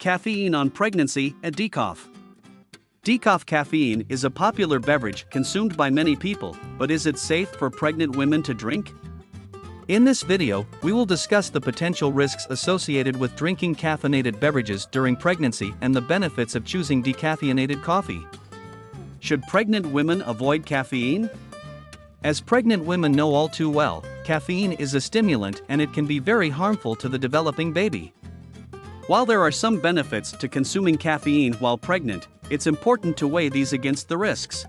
Caffeine on pregnancy and DECAF. DECAF caffeine is a popular beverage consumed by many people, but is it safe for pregnant women to drink? In this video, we will discuss the potential risks associated with drinking caffeinated beverages during pregnancy and the benefits of choosing decaffeinated coffee. Should pregnant women avoid caffeine? As pregnant women know all too well, caffeine is a stimulant and it can be very harmful to the developing baby. While there are some benefits to consuming caffeine while pregnant, it's important to weigh these against the risks.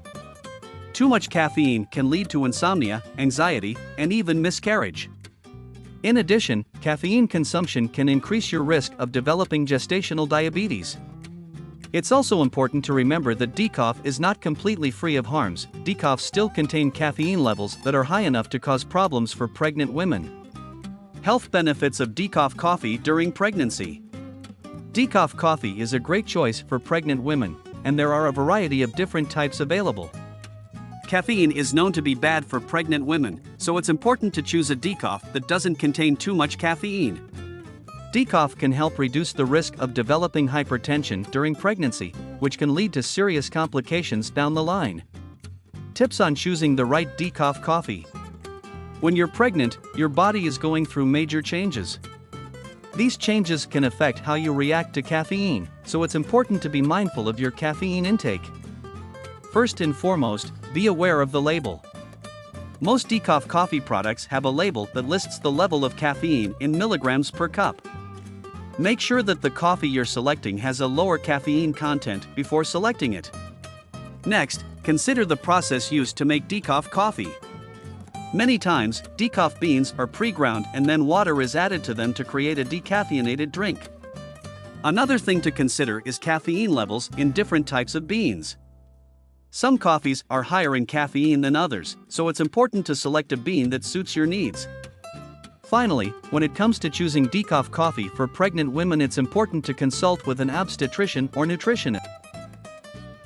Too much caffeine can lead to insomnia, anxiety, and even miscarriage. In addition, caffeine consumption can increase your risk of developing gestational diabetes. It's also important to remember that DECAF is not completely free of harms. DECAF still contain caffeine levels that are high enough to cause problems for pregnant women. Health benefits of DECAF coffee during pregnancy. DECAF coffee is a great choice for pregnant women, and there are a variety of different types available. Caffeine is known to be bad for pregnant women, so it's important to choose a DECAF that doesn't contain too much caffeine. DECAF can help reduce the risk of developing hypertension during pregnancy, which can lead to serious complications down the line. Tips on choosing the right DECAF coffee. When you're pregnant, your body is going through major changes. These changes can affect how you react to caffeine, so it's important to be mindful of your caffeine intake. First and foremost, be aware of the label. Most DECAF coffee products have a label that lists the level of caffeine in milligrams per cup. Make sure that the coffee you're selecting has a lower caffeine content before selecting it. Next, consider the process used to make DECAF coffee. Many times, DECAF beans are pre-ground and then water is added to them to create a decaffeinated drink. Another thing to consider is caffeine levels in different types of beans. Some coffees are higher in caffeine than others, so it's important to select a bean that suits your needs. Finally, when it comes to choosing DECAF coffee for pregnant women, it's important to consult with an obstetrician or nutritionist.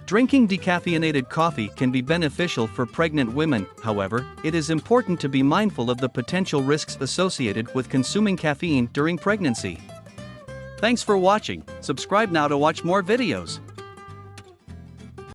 Drinking decaffeinated coffee can be beneficial for pregnant women, however, it is important to be mindful of the potential risks associated with consuming caffeine during pregnancy. Thanks for watching. Subscribe now to watch more videos.